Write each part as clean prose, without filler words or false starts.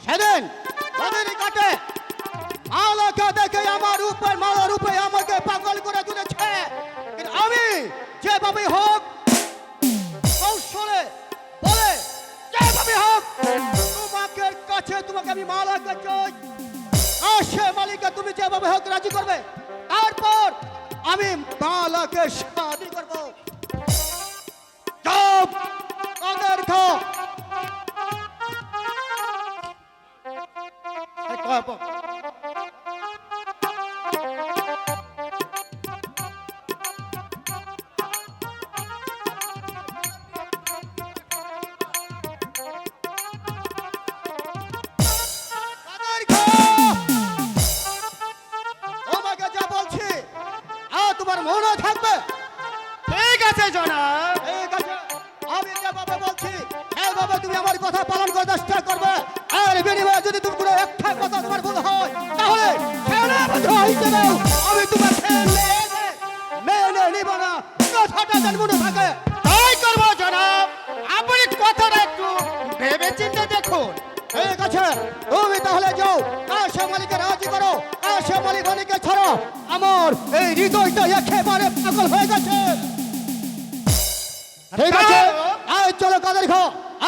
সেদিন নদীর ঘাটে মালাকে দেখে আমার উপর মালার রূপে আমাকে পাগল করে তুলেছে। কিন্তু আমি যেভাবে হোক কৌশলে বলে যেভাবে হোক তোমাকে কাছে তোমাকে আমি মালাকে চাই। আর সে মালিককে তুমি যেভাবে হোক রাজি করবে, তারপর আমি মালাকে শাদি করবো। চুপ কাদের খা তোমার মনে থাকবে। ঠিক আছে জনাব, ঠিক আছে, আমি যেভাবে বলছি এইভাবে তুমি আমার কথা পালন করার চেষ্টা করবে। আর বিনিময়ে যদি তুমি কোনো একটা কথা তোমার ভুল হয়, তাহলে আমি তোমার মেনে নিব না। কথাটা যেন মনে থাকে। তাই করবো জনাব। আপনি কথাটা একটু ভেবে চিন্তে দেখুন। ঠিক আছে, তুমি তাহলে যাও, কাশেম মালিককে রাজি করো। কাশেম মালিক মালিককে ছাড়ো। আমার এই হৃদয়টা একেবারে পাগল হয়ে গেছে। ঠিক আছে, চলো কাদের খা,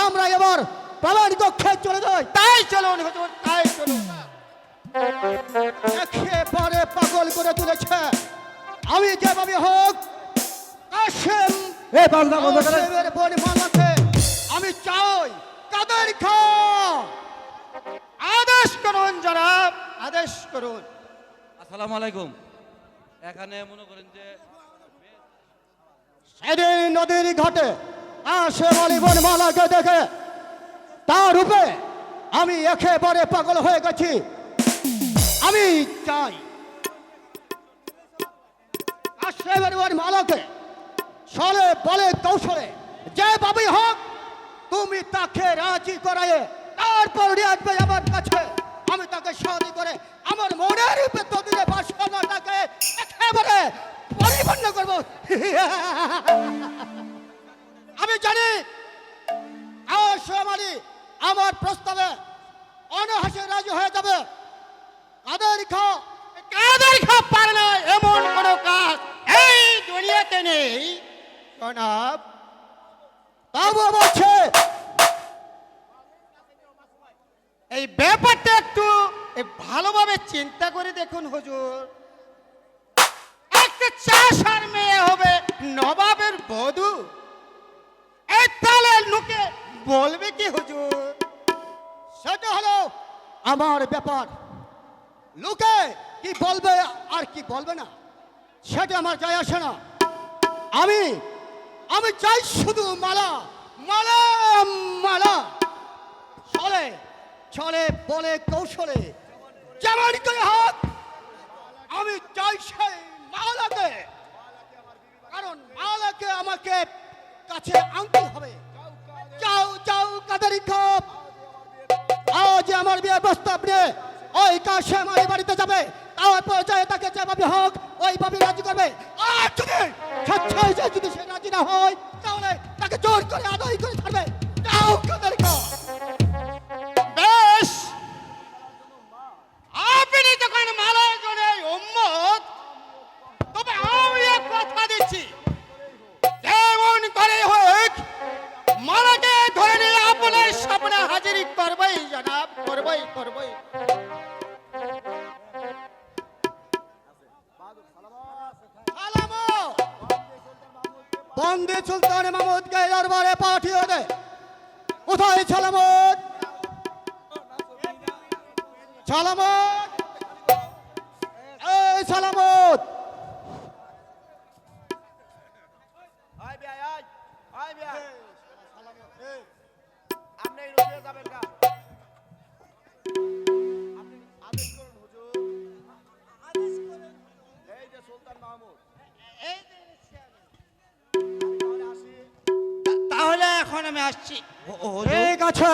আমরা এবার প্রমাণ কক্ষে চলে যাই। তাই চলুন হুজুর, তাই চলুন। একেবারে পাগল করে তুলেছে। আমি যেভাবে হোক কাশেম কাশেমের পরিমাণকে আমি চাই। কাদের খা আদেশ করুন জনাব, আদেশ করুন। আসসালামু আলাইকুম। এখানে মনে করেন যে সেদিন নদীর ঘাটে কাশেম আলী বনমালাকে দেখে তার রূপে আমি একেবারে পাগল হয়ে গেছি। আমি চাই কাশেমের বনমালাকে ছলে বলে কৌশলে যেভাবেই হোক তুমি তাকে রাজি করায়ে তারপর নিয়ে আসবে আমার কাছে। আমি তাকে শাদি করে আমার মনের ভেতর দিয়ে বাসনাটাকে একেবারে পরিপূর্ণ করব। আমি জানি কাশেম আলী আমার প্রস্তাবে অনাহাসে রাজি হয়ে যাবে। কাদের খা কাদের খা পারে না এমন কোন কাজ এই দুনিয়াতে নেই জনাব। তবুও বলছে এই ব্যাপারটা একটু ভালোভাবে চিন্তা করে দেখুন হুজুর। একটা চাষার মেয়ে হবে নবাবের বধূ, এই তালে লোকে বলবে কি হুজুর? সেটা হলো আমার ব্যাপার। লোকে কি বলবে আর কি বলবে না সেটা আমার যায় আসে না। আমি আমি চাই শুধু মালা মালা মালা, চলে চলে বলে কৌশলে যেমন করে হোক আমি চাই সেই মালাকে। কারণ মালাকে আমাকে কাছে আনতে হবে। যাও যাও কাদারি খাপ, আজ আমার বিয়ে প্রস্তাব নিয়ে ওই কাশেম আলী বাড়িতে যাবে। তারপর যায় তাকে যেভাবে হোক ওইভাবে রাজি করবে। আর যদি স্বেচ্ছায় যদি সে রাজি না হয় তাহলে তাকে জোর করে আদায় করে ছাড়বে। করবই। বন্দে সুলতান মাহমুদকে দরবারে পাঠিয়ে দে। কোথায় সালামত? সালামত, এই সালামত। আয় ভাই আয় আয় ভাই আপনি রুকে যাবেন কা আপনি আদেশ করুন হুজুর আদেশ করুন এই যে সুলতান মাহমুদ এই যে তাহলে আসি তাহলে এখন আমি আসছি। ঠিক আছে।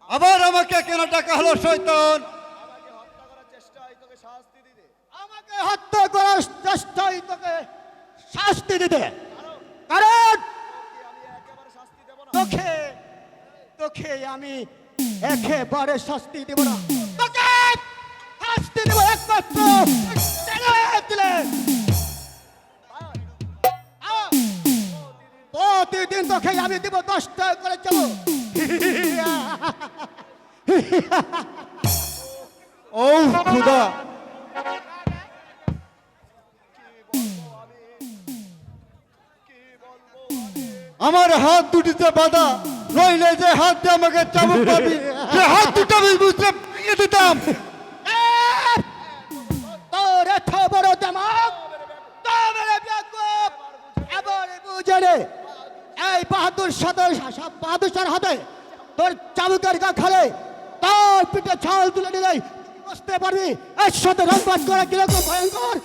আবার আমাকে কেন ডাকা হলো শয়তান? আমাকে হত্যা করার চেষ্টায় তোকে শাস্তি দিতে আমাকে হত্যা করার চেষ্টায় তোকে শাস্তি দিতে, কারণ আমি একেবারে শাস্তি দেব না। তোকে তোকে আমি একেবারে শাস্তি দেব না। তোকে শাস্তি দেব একমাত্র ছেড়ে দিলে। প্রতিদিন তোকে আমি দেব 10 টাকা করে যাবো। ও খুদা, আমার হাত দুটিতে বাঁধা, নইলে যে হাত দিয়ে আমাকে চাবুক পাবি, সে হাত দুটো আমি বুঝতে ভেঙে দিতাম। তোর এত বড় দেমাগ, তোর বেয়াকুব, এবার বুঝে নে, এই বাহাদুর বাহাদুর হাতে তোর চাবুকের গা খালে তোর পিঠে ছাল তুলে নিলে বুঝতে পারবি এর সাথে রংবাজ করা কিরকম ভয়ঙ্কর।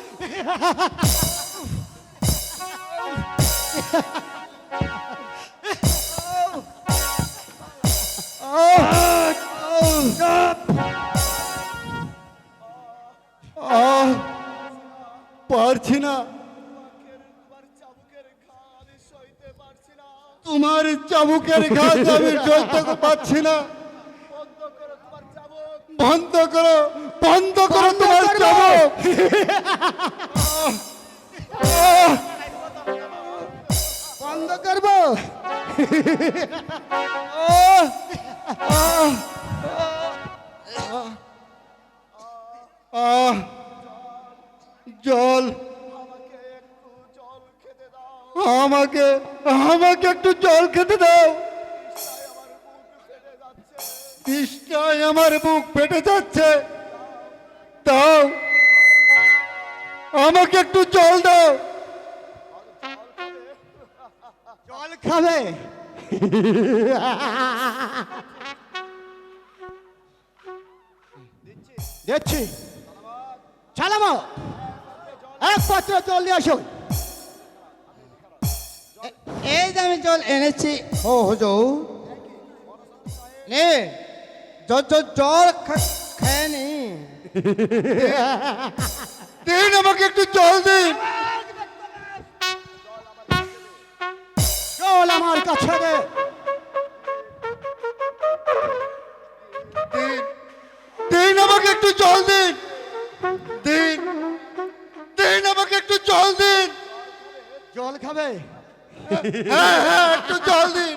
পারছি না, তোমার চাবুকের ঘা আমি সইতে পারছি না। বন্ধ করো, বন্ধ করো তোমার চাবুক। বন্ধ করবো? জল, আমাকে আমাকে একটু জল খেতে দাও। তৃষ্ণায় আমার বুক ফেটে যাচ্ছে, দাও আমাকে একটু জল দাও। জল খাবে? দিচ্ছি। চালামো, এক পাত্র জল নিয়ে আসো। এই যে আমি জল এনেছি। ও হুজুর নে জল খেয়ে নি। দিন আমাকে একটু জল দিন। জল আমার কাছে দে। দিন, দিন আমাকে একটু জল দিন। দিন, দিন আমাকে একটু জল দিন। জল খাবে? হ্যাঁ হ্যাঁ, একটু জল দিন।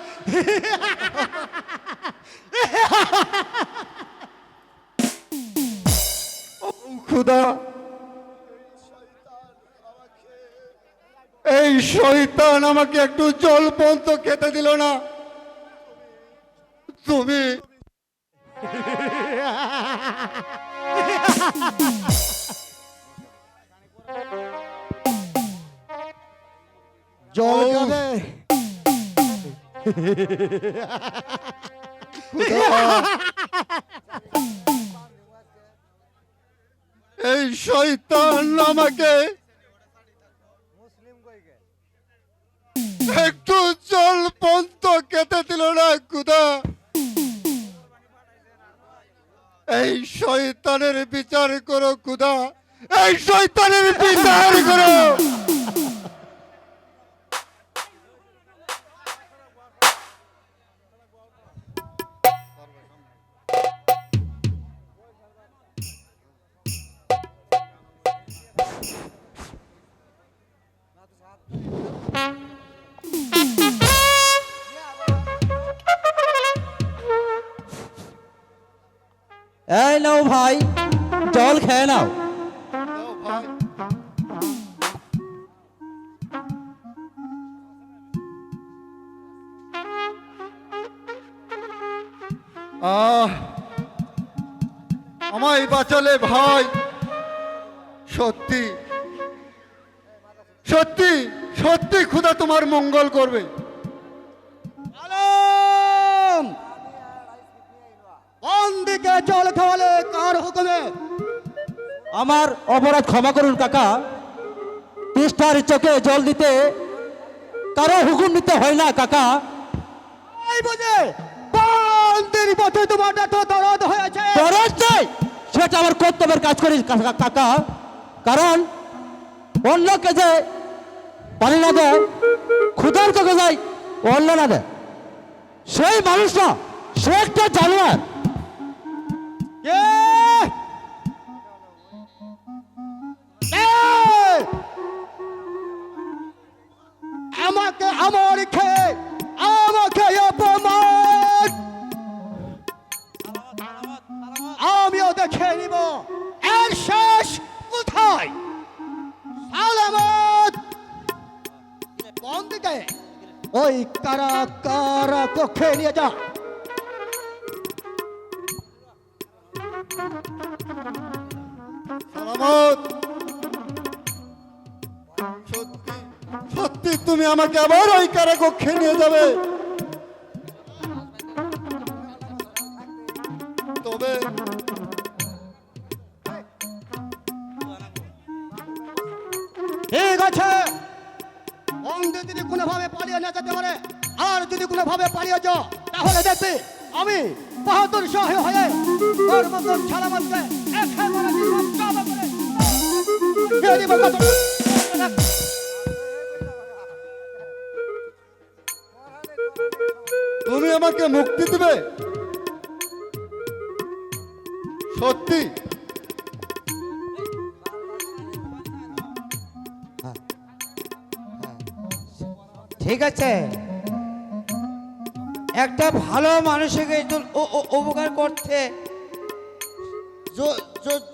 ও খুদা, এই শয়তান আমাকে একটু জল পর্যন্ত খেতে দিল না। তুমি জল খাবে? এই শয়তান আমাকে একটু জল পর্যন্ত খেতে দিল না খুদা। এই শয়তানের বিচার করো খুদা, এই শয়তানের বিচার করো। এই নাও ভাই, জল খেয়ে নাও। দাও ভাই। আহ, আমায় বাঁচালে ভাই। সত্যি সত্যি সত্যি খোদা তোমার মঙ্গল করবে। আলম বন্দিকে জল খাওয়ালে কার হুকুমে? আমার অপরাধ ক্ষমা করুন কাকা। তিস্তার চোখে জল দিতে কারো হুকুম নিতে হয় না কাকা। এই বুঝে বন্দির পথে তোমার এত দরদ হয়েছে। দরদ নেই, সেটা আমার কর্তব্যের কাজ করি কাকা। কারণ অন্যকে যে পানি না দেয়, ক্ষুধার চোখে যায় অন্য না দেয়, সেই মানুষটা সে একটা জানোয়ার। কে? কে? আমাকে আমার খেয়ে আমাকে অপমান, আমিও দেখে নিব এর শেষ কোথায়। সালামত বন্দিকে ওই কারা কারা কক্ষে নিয়ে যা। সালামত, সত্যি সত্যি তুমি আমাকে আবার ওই কারাকক্ষে নিয়ে যাবে? তবে ঠিক আছে, বন্দি যদি কোনোভাবে পালিয়ে না যেতে পারে, আর যদি কোনোভাবে পালিয়ে যাও, তাহলে দেখবি আমি বাহাদুর শাহ হয়ে তোর মতন সালামতকে একেবারে নির্মমভাবে করে দিয়ে দিব কত- তুমি আমাকে মুক্তি দিবে? সত্যি? ঠিক আছে, একটা ভালো মানুষকে একজন উপকার করতে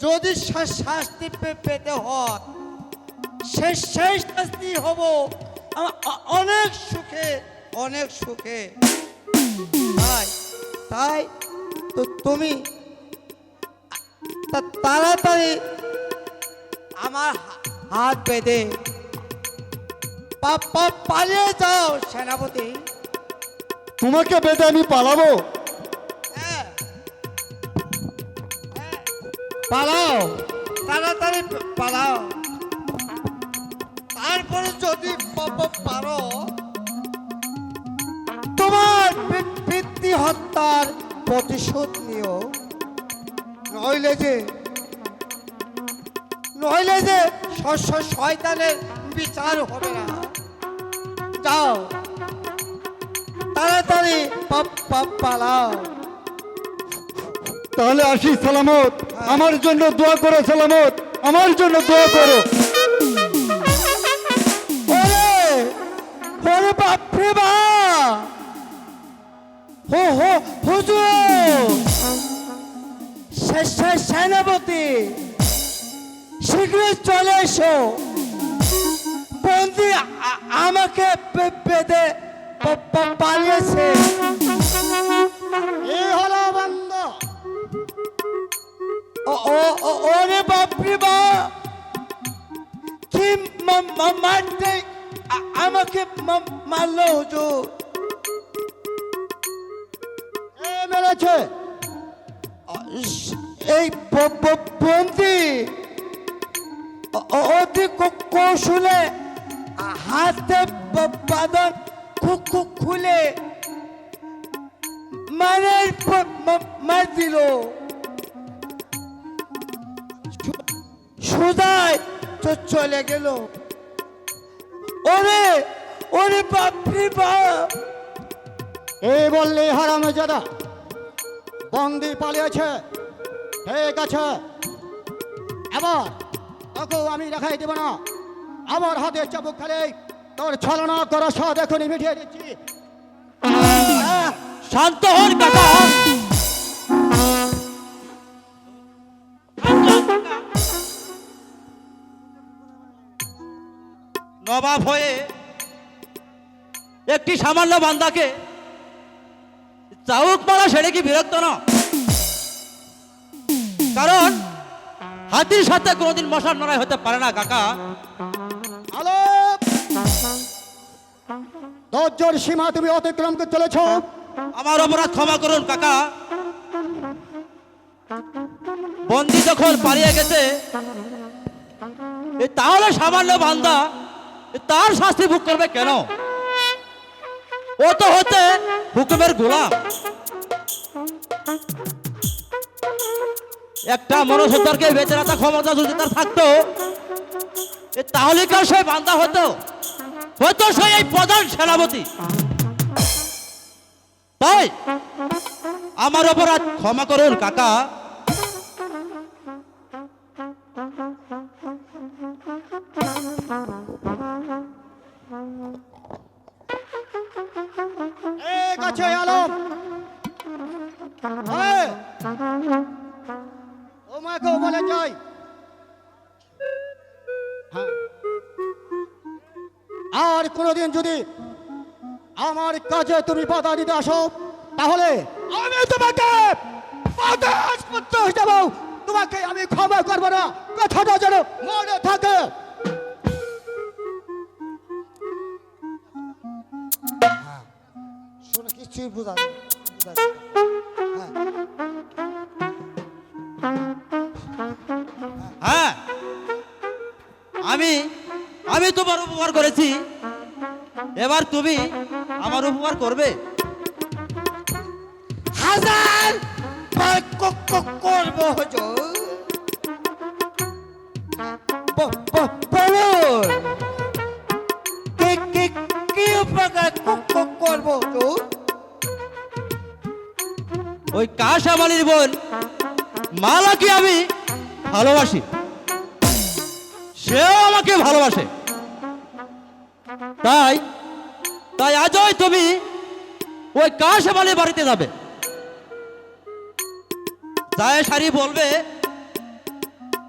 যদি শাস্তি পেতে হয়, সেই শাস্তি হব অনেক সুখে, অনেক সুখে। তাই তাই তো তুমি তাড়াতাড়ি আমার হাত বেঁধে পালিয়ে যাও সেনাপতি। তোমাকে বেঁধে আমি পালাবো? হ্যাঁ, পালাও, তাড়াতাড়ি পালাও। তারপরে যদি পারো তোমার পিতৃ হত্যার প্রতিশোধ নিও, নইলে যে শয়তানের বিচার হবে না। যাও, তাড়াতাড়ি পালাও। তাহলে আসি সালামত। আমার জন্য দোয়া করো সালামত, আমার জন্য দোয়া করো। ওরে ওরে বাপরে বাপ, হুজুর সেনাপতি, শীঘ্রই চলে এসো। বন্দি আমাকে বেঁধে পালিয়েছে। এই হলো বন্ধ। ওরে বাপরে বাপ, কি মারতে আমাকে মারলো হুজুর? এ মেরেছে। এই বন্দি অতি কৌশলে হাতে বাঁধন খুলে মার দিল। সুদায় চলে গেল। ওরে ওরে বাপরে বাপ, এই বললে হারামজাদা বন্দি পালিয়েছে। ঠিক আছে, এবার তোকে আমি দেখাই দেব না। আমার হাতে চাবুক খেলে তোর ছলনা করা স্বাদ এখনই মিটিয়ে দিচ্ছি। শান্ত হন কাকা। নবাব হয়ে একটি সামান্য বান্দাকে চাউক মারা সেটা কি বিরক্ত না? কারণ হাতির সাথে কোনোদিন মশার লড়াই হতে পারে না কাকা। আলো ধৈর্যর সীমা তুমি অতিক্রম করে চলেছ। আমার অপরাধ ক্ষমা করুন কাকা। বন্দি যখন পালিয়ে গেছে তাহলে সামান্য বান্দা তার শাস্তি ভোগ করবে কেন? ও তো হচ্ছে হুকুমের গোলাম। একটা মনুষ্যকে বেঁচে রাখা ক্ষমতা যদি তার থাকতো তাহলে কেউ সে বান্দা হতো, হয়তো সে এই প্রধান সেনাপতি। তাই আমার অপরাধ ক্ষমা করুন কাকা। এক আছে আলম, এই, তোমাকেও বলে যাই, হ্যাঁ, আর কোনোদিন যদি আমার কাজে তুমি বাধা দিতে আসো তাহলে আমি তোমাকে আদেশ পুত্র হিসেবে তোমাকে আমি ক্ষমা করবো না, কথাটা যেন মনে থাকে। শুনে কিছুই বোঝা হ্যাঁ, আমি তোমার উপকার করেছি, এবার তুমি আমার উপকার করবে। হাজার করবো হুজুর। বলুন কি উপকার করবো হুজুর? ওই কাশামালির বোন মালাকে আমি ভালোবাসি, সেও আমাকে ভালোবাসে। তাই তাই আজই তুমি ওই কাশামালির বাড়িতে যাবে, যায় সারি বলবে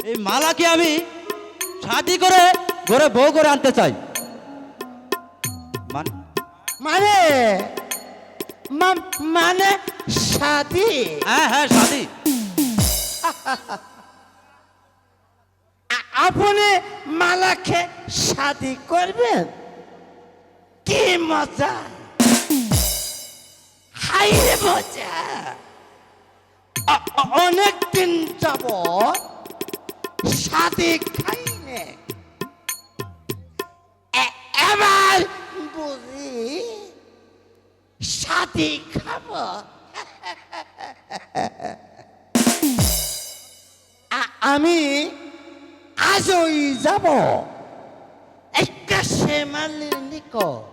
এই মালাকে আমি শাদি করে ঘরে বউ করে আনতে চাই। মানে মানে শাদি? হ্যাঁ হ্যাঁ শাদি। আপনি মালাকে শাদি করবেন? কি মজা, হাই রে মজা। অনেকদিন যাব শাদি খাইনে, এবার বুঝি শাদি খাব। আমি আজই যাব একটা শ্যামালির নিকট,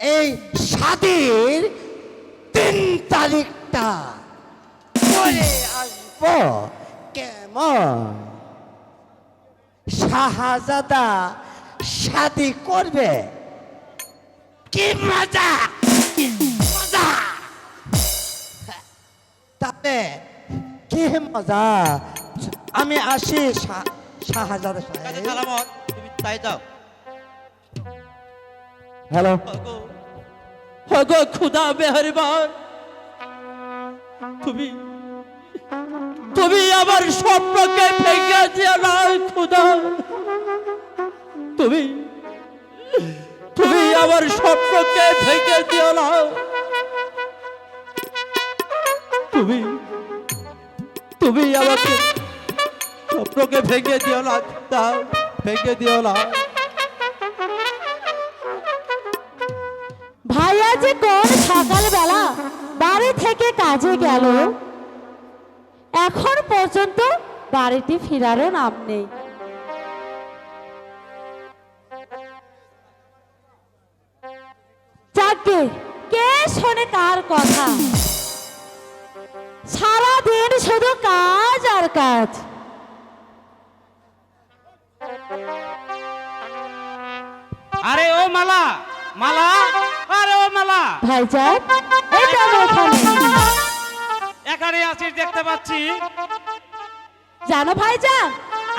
এই শাদির 3 তারিখটা করে আসবো। কেমন? শাহজাদা শাদি করবে, কি মজা, কি মজা। তবে কি মজা। আমি আসি শাহজাদা সাহেব। সালামত, তুমি তাই যাও। হ্যালো, হগো খুদা মেহেরবান, তুমি আমার স্বপ্নকে ভেঙে দিও না খুদা। তুমি আমার স্বপ্নকে ভেঙে দিও না। তুমি আমাকে স্বপ্নকে ভেঙে দিও না খুদা, ভেঙে দিও না। ভাইয়া যে কোন সকালবেলা বাড়ি থেকে কাজে গেল, এখন পর্যন্ত বাড়িতে ফেরারও নাম নেই। যাকে কে শোনে কার কথা? সারাদিন শুধু কাজ আর কাজ। আরে ও মালা, মালা, আরে ও মালা, ভাইজান এই তো আমি এখানে। এখানে আছিস দেখতে পাচ্ছি। জানো ভাইজান,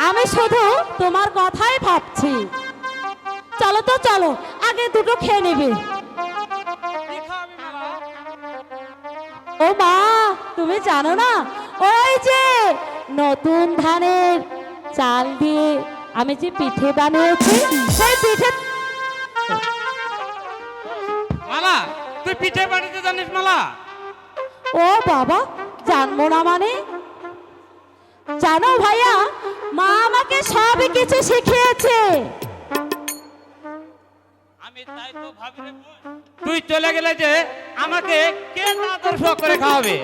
আমি শুধু তোমার কথাই ভাবছি। চলো তো চলো, আগে দুটো খেয়ে নেবে। ও মা, তুমি জানো না, ওই যে নতুন ধানের চাল দিয়ে আমি যে পিঠে বানিয়েছি, সেই পিঠে। মালা, তুই পিঠে বাড়িতে জানিস মালা? ও বাবা, জানবো না মানে? জানো ভাইয়া, মা আমাকে সবই কিছু শিখিয়েছে। আমি তাই তো ভাবি রে, তুই চলে গেলে যে আমাকে কে আদর্শ করে খাওয়াবে?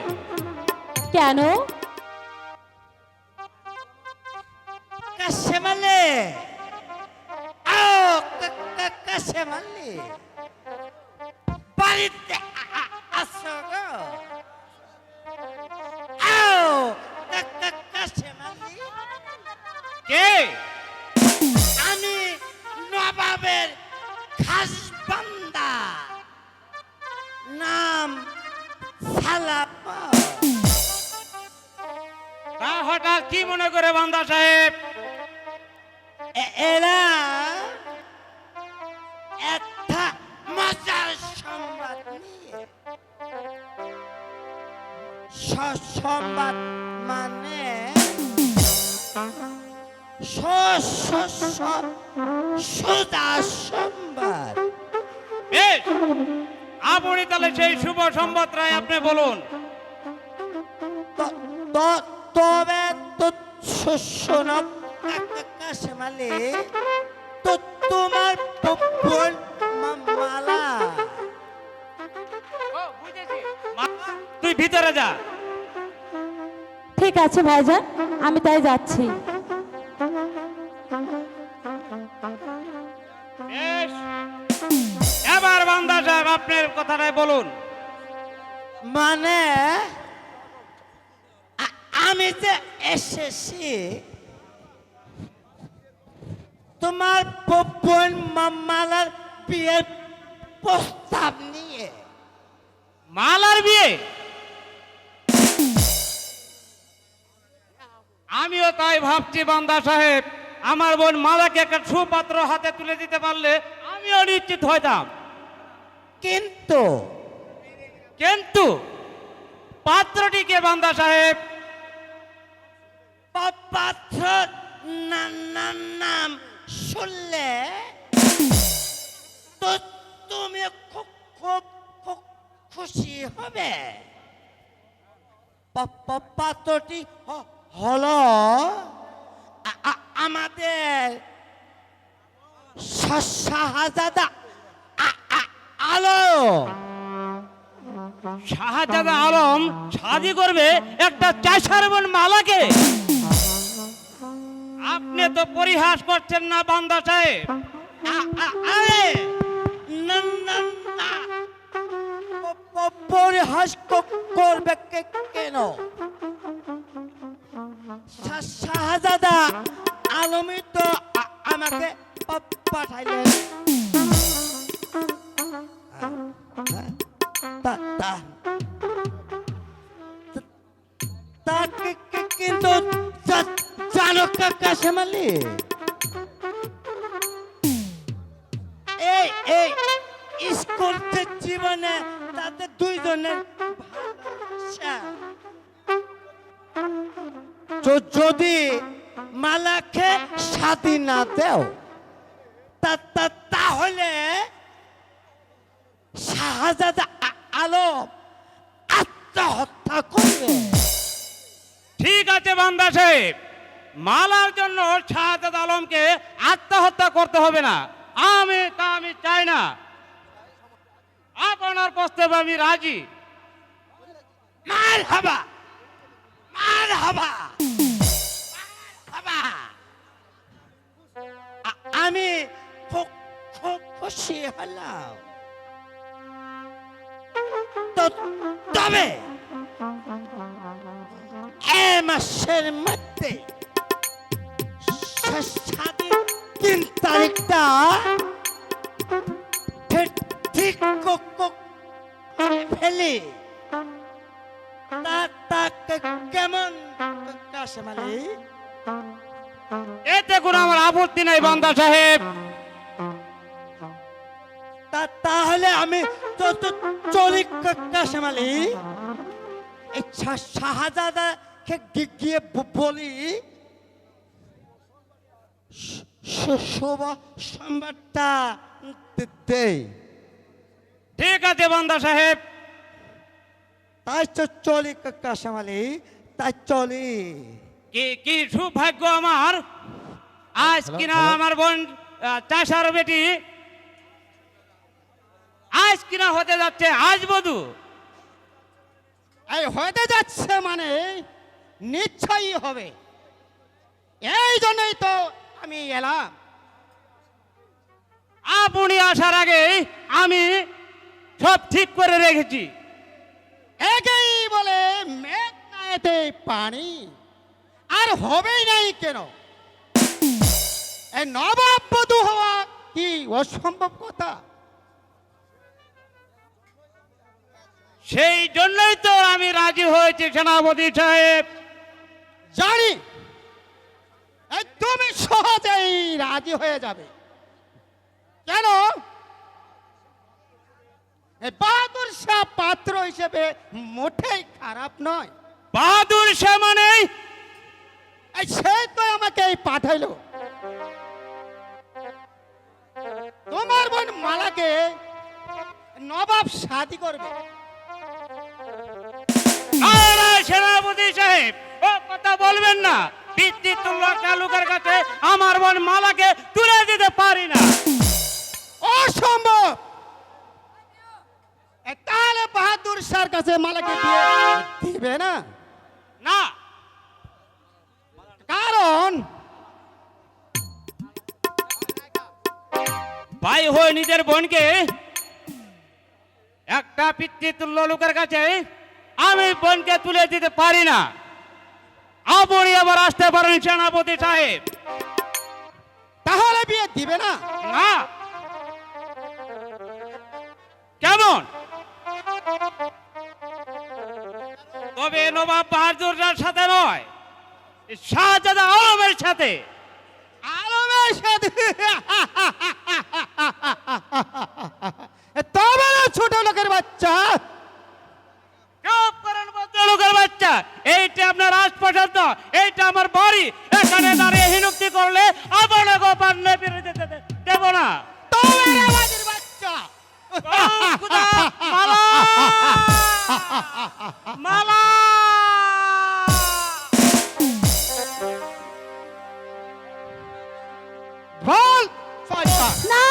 কেন? কাশেমালে আও কাশেমালে বাড়িতে আসো গো। আও কাশেমালে কে? আমি নবাবের খাস বান্দা, নাম সালাপা। তা হঠাৎ কি মনে করে বান্দা সাহেব? এরা একটা মজার সংবাদ নিয়ে, সংবাদ মানে সুদা সংবাদ। বেশ, আপনি তাহলে সেই শুভ সংবাদটাই আপনি বলুন। তবে তো শোনো কাশেমালে, তো তোমার বোন মালা। তুই ভিতরে যা। ঠিক আছে ভাইজান, আমি তাই যাচ্ছি। বেশ, এবার বান্দা সাহেব আপনার কথাটাই বলুন। মানে আমি যে এসেছি তোমার বোন মালার বিয়ের প্রস্তাব নিয়ে। মালার বিয়ে? আমিও তাই ভাবছি বান্দা সাহেব, আমার বোন মালাকে একটা সুপাত্র হাতে তুলে দিতে পারলে আমিও নিশ্চিত হইতাম। কিন্তু কিন্তু পাত্রটিকে বান্দা সাহেব? পাত্র নাম শুনলে তো তুমি খুব খুব খুব খুশি হবে। পাত্রটি হলো আমাদের শাহজাদা আলম। শাহজাদা আলম শাদি করবে একটা চাষার বোন মালাকে? আপনি তো পরিহাস করছেন না বান্দা সাহেব? আরে না না না, পরিহাস করবে কেন? শাহজাদা আলমই তো আমাকে পাঠাইলেন। কিন্তু জানো কাশেমালি, এই স্কুল জীবনে তাদের দুইজনের ভালোবাসা যদি মালাকে শাদি না দেও তাহলে শাহজাদা আলম আত্মহত্যা করবে। ঠিক আছে বান্দা সাহেব, মালার জন্য শাহজাদা আলমকে আত্মহত্যা করতে হবে না। আমি চাই না। আপনার প্রস্তাবে আমি রাজি। মারহাবা, মারহাবা, মারহাবা। আমি খুব খুব খুশি হলাম। তবে এ মাসের মধ্যে 3 তারিখটা ঠিক ফেলি। তা কেমন কাশেমালি? এতে কোনো আমার আপত্তি নাই বান্দা সাহেব। তাহলে আমি তো চলি কাশেম আলী। এই শাহজাদাকে গিয়ে বলি সংবাদটা দেই। ঠিক আছে বান্দা সাহেব। তাই চলি কাশেম আলী, তাই চলি। কি কি সৌভাগ্য আমার, আজ কিনা আমার বোন চাষার বেটি আজ কিনা হতে যাচ্ছে আজ বধূ। এই হতে যাচ্ছে মানে নিশ্চয়ই হবে, এই জন্যই তো আমি এলাম। আপনি আসার আগে আমি সব ঠিক করে রেখেছি। একেই বলে মেঘ না এতে পানি, আর হবেই নাই কেন? এই নবাব বধূ হওয়া কি অসম্ভব কথা? সেই জন্যই তো আমি রাজি হয়েছি সেনাপতি সাহেব। জানি এই তুমি সহজেই রাজি হয়ে যাবে। কেন? এই বাহাদুর শাহ পাত্র হিসেবে মোটেই খারাপ নয়। বাহাদুর শাহ মানে এই সে তো আমাকে এই পাঠাইলো। তোমার বোন মালাকে নবাব শাদি করবে। সেনাপতি সাহেব ও কথা বলবেন না। পিতৃতুল্য লোকের কাছে আমার বোন মালাকে তুলে দিতে পারি না। অসম্ভব। তাহলে বাহাদুর শাহর কাছে মালাকে দিয়ে দিবে না? না, কারণ ভাই হয়ে নিজের বোনকে একটা পিতৃতুল্য লোকের কাছে আমি বোনকে তুলে দিতে পারি না। আপনি আবার আসতে পারেন সেনাপতি সাহেব। তাহলে বিয়ে দিবে না? না। কেমন? তবে নবাব বাহাদুরের সাথে নয়, শাহজাদা আলমের সাথে। আলমের সাথে? তবে না ছোট লোকের বাচ্চা। চুপ করেন ভদ্রলোকের বাচ্চা। এইটা আপনার রাজপ্রাসাদ না, এইটা আমার বাড়ি। এখানে দাঁড়িয়ে হিনুক্তি করলে আপনাকে পান্নে ফিরে যেতে দেব না। তবে না বাজির বাচ্চা। খুদা, মালা! মালা! বল শয়তান। না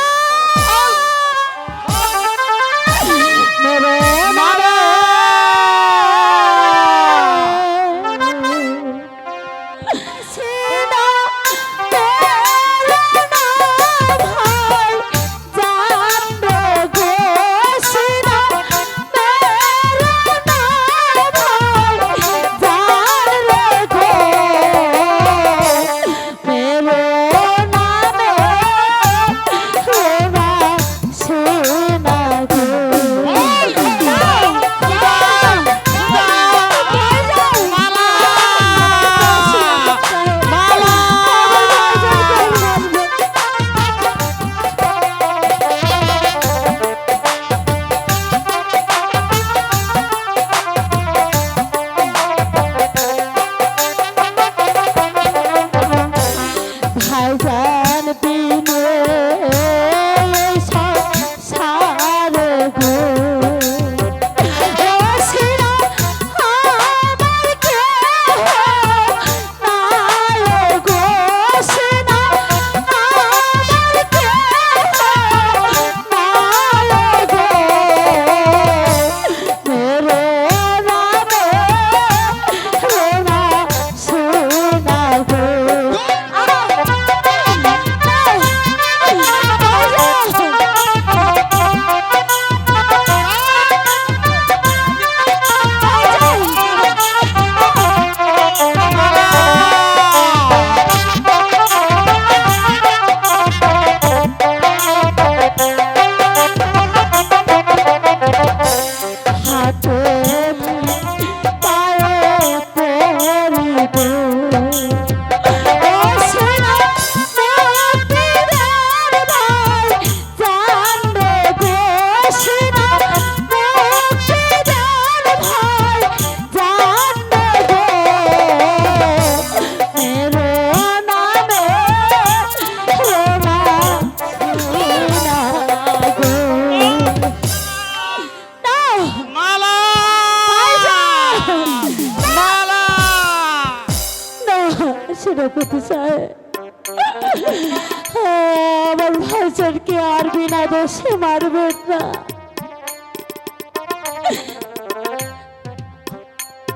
দোষে মারবেন না।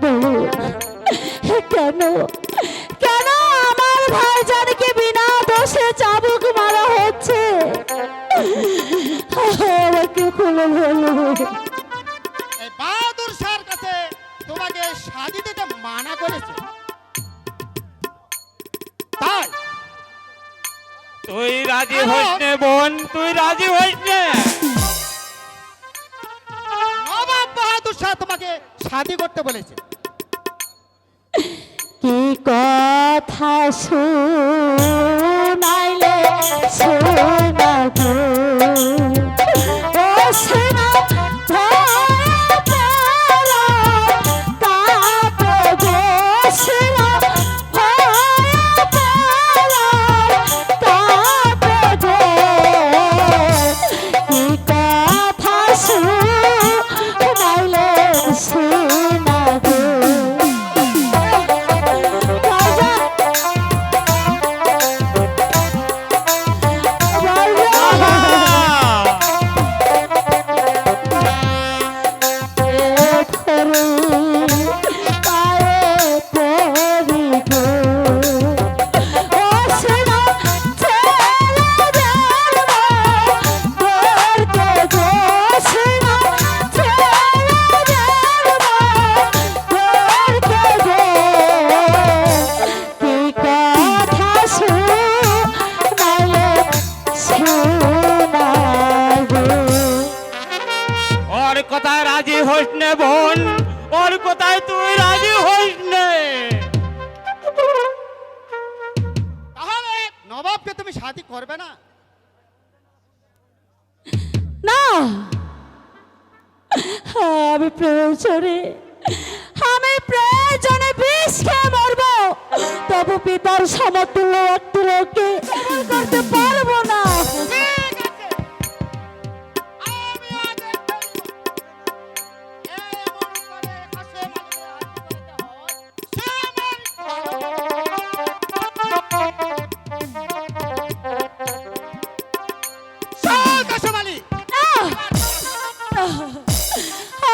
বলুন, কেন কেন আমার ভাইজানকে বিনা দোষে চাবুক মারা হচ্ছে? আমাকে খুলে বলুন। এই বাহাদুর শাহর কাছে তোমাকে শাদি দিতে মানা করেছে, তাই তুই রাজি হইস নে বোন, তুই রাজি হইস নে। নবাব বাহাদুর শাহ তোমাকে শাদি করতে বলেছে। কি কথা শুনাইলে শোনাবো, ও শোনা ওর কথায় রাজি হইস নে বোন, ওর কথায় তুই রাজি হইস নে। তাহলে নবাবকে তুমি শাদি করবে না? না, আমি প্রয়োজনে বিষ খেয়ে মরবো, তবু পিতার সমতুল্য একটি লোককে এমন করতে পারবো না। ঠিক আছে, আমি আজ এমন করে হাসে মালিকে হাসি করতে হয়, সে আমার কাশেম আলী,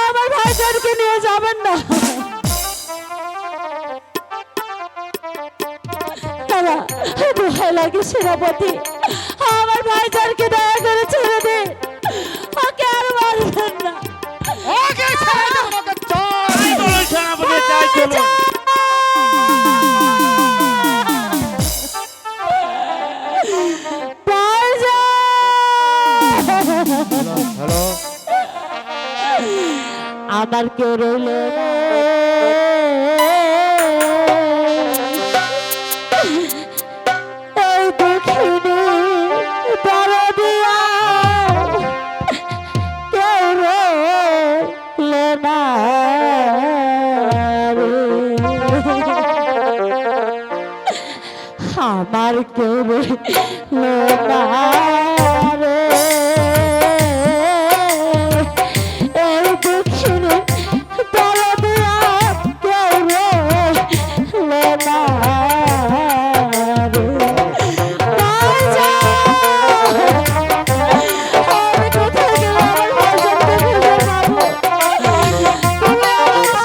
আমার ভাইজানকে নিয়ে যাবেন না। দোহাই লাগে সেনাপতি, আমার ভাইজানকে দয়া করে ছেড়ে দে, ওকে আর মারবেন না। ওকে ছেড়ে দেব, ওকে চল। তাই বলো সেনাপতি, তাই চলো। হ্যালো, আমার কেউ রইল না, এই দুঃখিনী দরদিয়া কেউ রইল না রে। আমার কেউ রইল না রে, এই দুঃখিনী দরদিয়া কেউ রইল না রে। আমি কোথায় গেলাম? আমার ভাইজানকে খুঁজে পাবো? তুমি আমার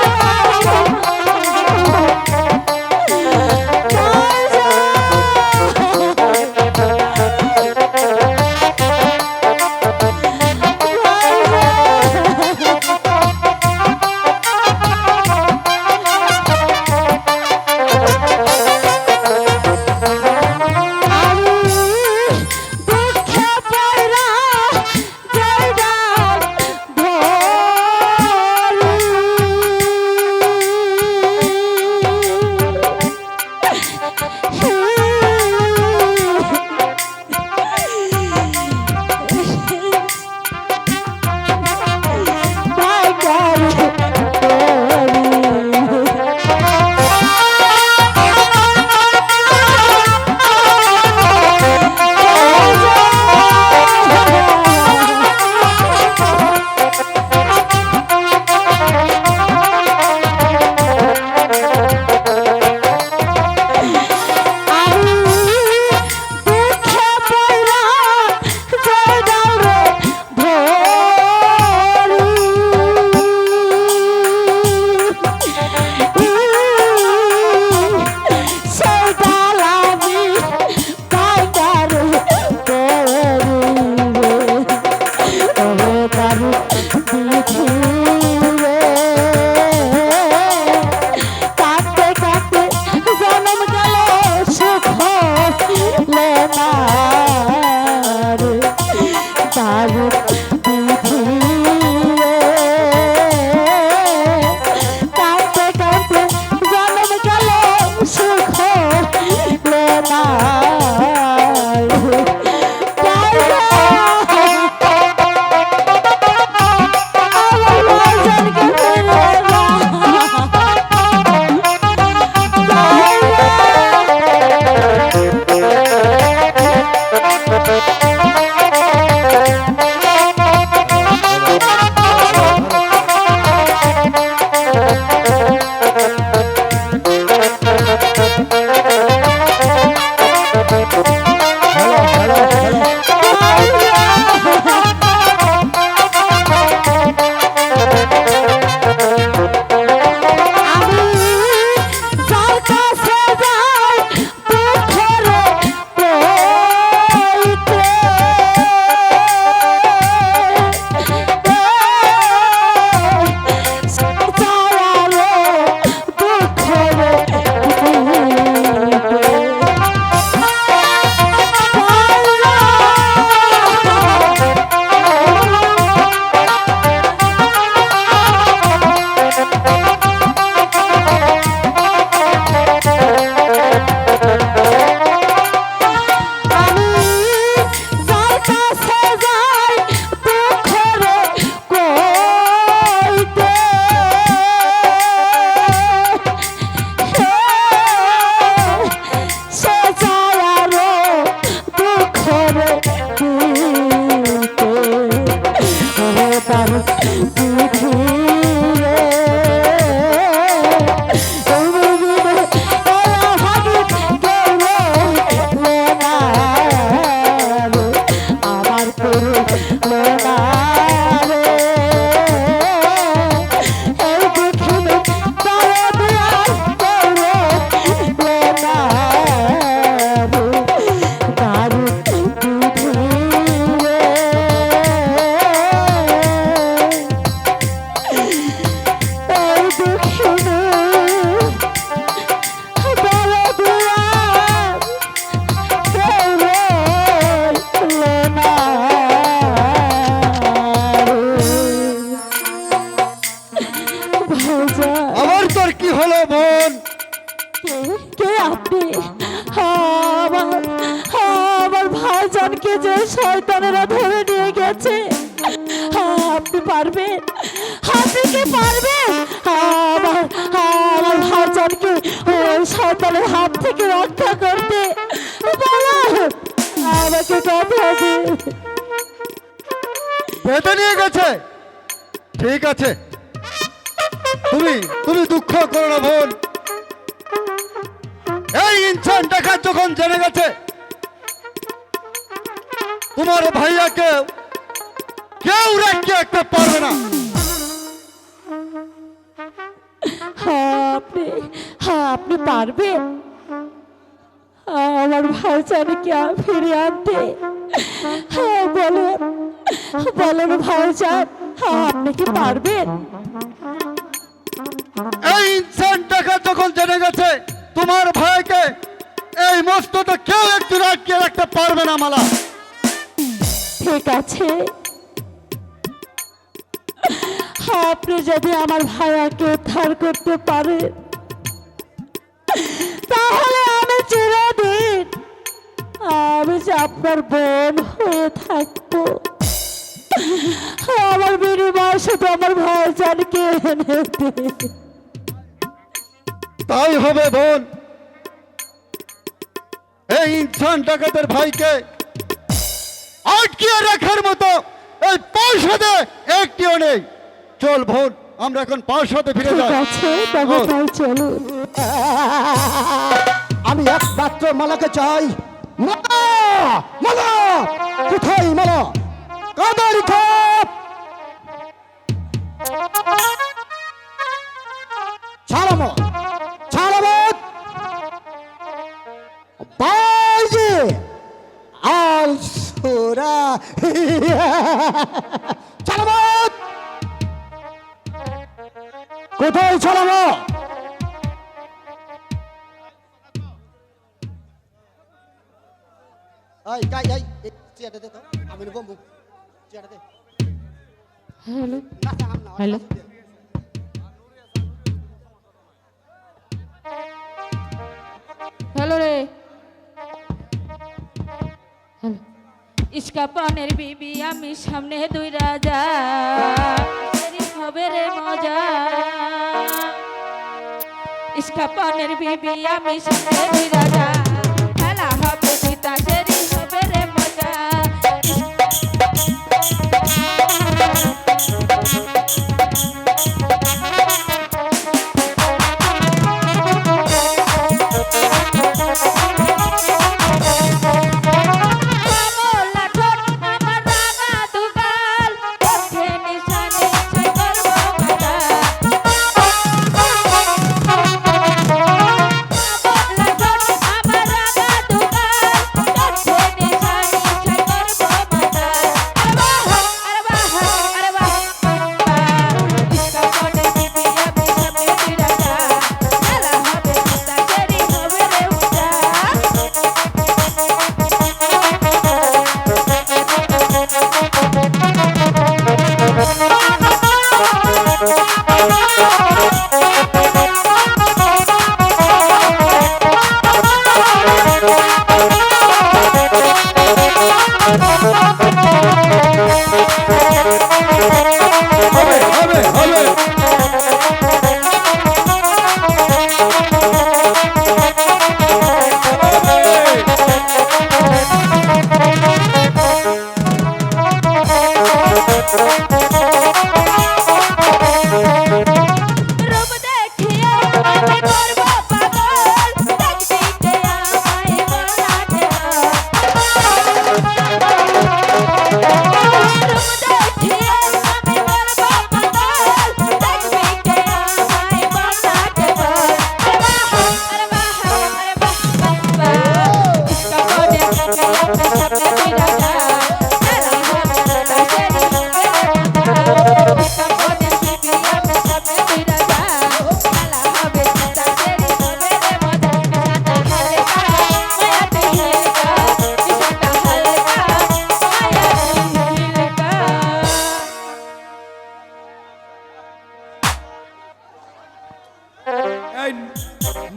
আমার করলো না রে এই দুঃখিনী তারা দেয়ার করলো না রে দারুণ বিধি রে এই দুঃখিনী বলো দেয়ার আবার তোর কি হলো বোন? কে আপনি? আমার ভাইজানকে যে শয়তানেরা ধরে নিয়ে গেছে, আপনি পারবেন? আপনি কি পারবেন আমার ভাইজানকে ওই শয়তানের হাত থেকে রক্ষা করতে? বলো আমাকে কথা দিন। বেঁধে নিয়ে গেছে? ঠিক আছে, তুমি তুমি দুঃখ করো না বোন। এই ইনসান ডাকাত যখন জেনে গেছে তোমার ভাইয়াকে কেউ রাখতে পারবে না। আপনি পারবেন আমার ভাইজানকে ফিরে আনতে? বলেন বলেন ভাইজান, আপনি কি পারবেন? এই ইনসান ডাকাত যখন জেনে গেছে তোমার ভাইকে এই মস্তটা কেউ একটু রাখতে পারবে না মালা। ঠিক আছে, আপনি যদি আমার ভাইয়াকে উদ্ধার করতে পারেন তাহলে আমি চিরদিন আমি যে আপনার বোন হয়ে থাকবো। আমার বিনিময় শুধু আমার ভাইজানকে এনে দিন। তাই হবে বোন। এই ইনসান ডাকাতের ভাইকে আটকিয়ে রাখার মতো এই প্রাসাদে একটিও নেই। চল বোন, আমরা এখন প্রাসাদে ফিরে ঠিক যাই। আছে তবে তাই চলুন। আমি একমাত্র মালাকে চাই। মালা, মালা, কোথায় মালা? কাদের খোপ? ছাড়াবো, ছাড়াবো। বাইজি, আল সুরা, ছাড়াবো। কোথায় ছাড়াবো? চেয়ারটা দে তো, আমি নেবো মুখ। চেয়ারটা দে। হ্যালো না, না, না, হ্যালো হ্যালো রে হ্যালো ইস্কাপানের বিবি আমি সামনে দুই রাজা হবে রে মজা ইস্কাপানের বিবি আমি সামনে দুই রাজা খেলা হবে সীতা সেরি হবে রে মজা হবে।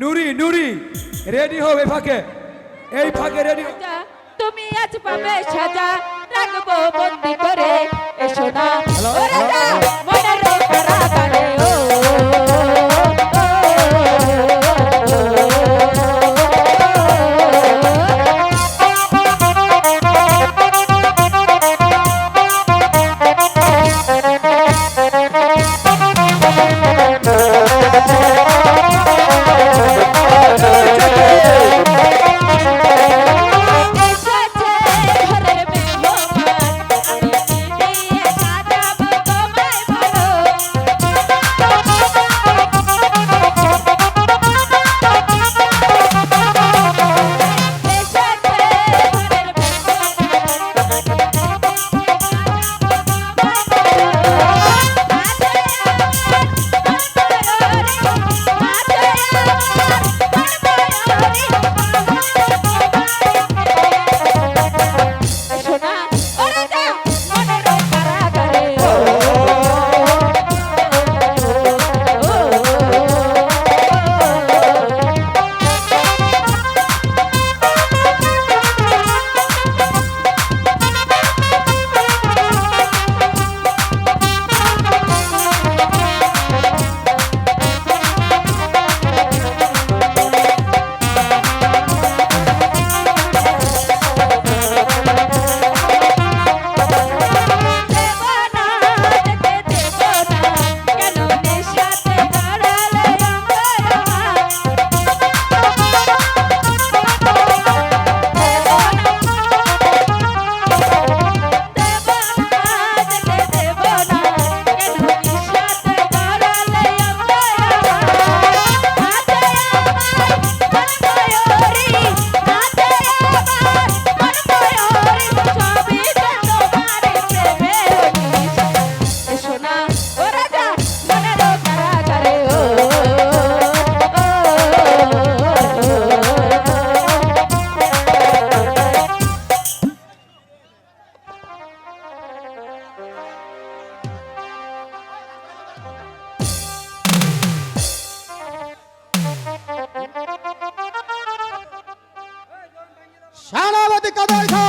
নুরি নুরি রেডি হও এই ফাঁকে রেডি হও রাজা, তুমি আজ পাবে সাজা, রাখবো বন্দি করে, এসো না ও রাজা, মনের কারাগারে, ও, এসেছে ঘরের মেহমান, আমি কি দিয়ে সাজাবো তোমায় বলো? এসেছে ঘরের সোনা ওরে যা মনের কারাগারে, ও, দেব না যেতে দেব না, কেন নেশাতে জড়ালে আমার দেব না যেতে দেব না, কেন নেশাতে জড়ালে সোনা ও রাজা মনের কারাগারে, ও, সেনাপতি কাদের খা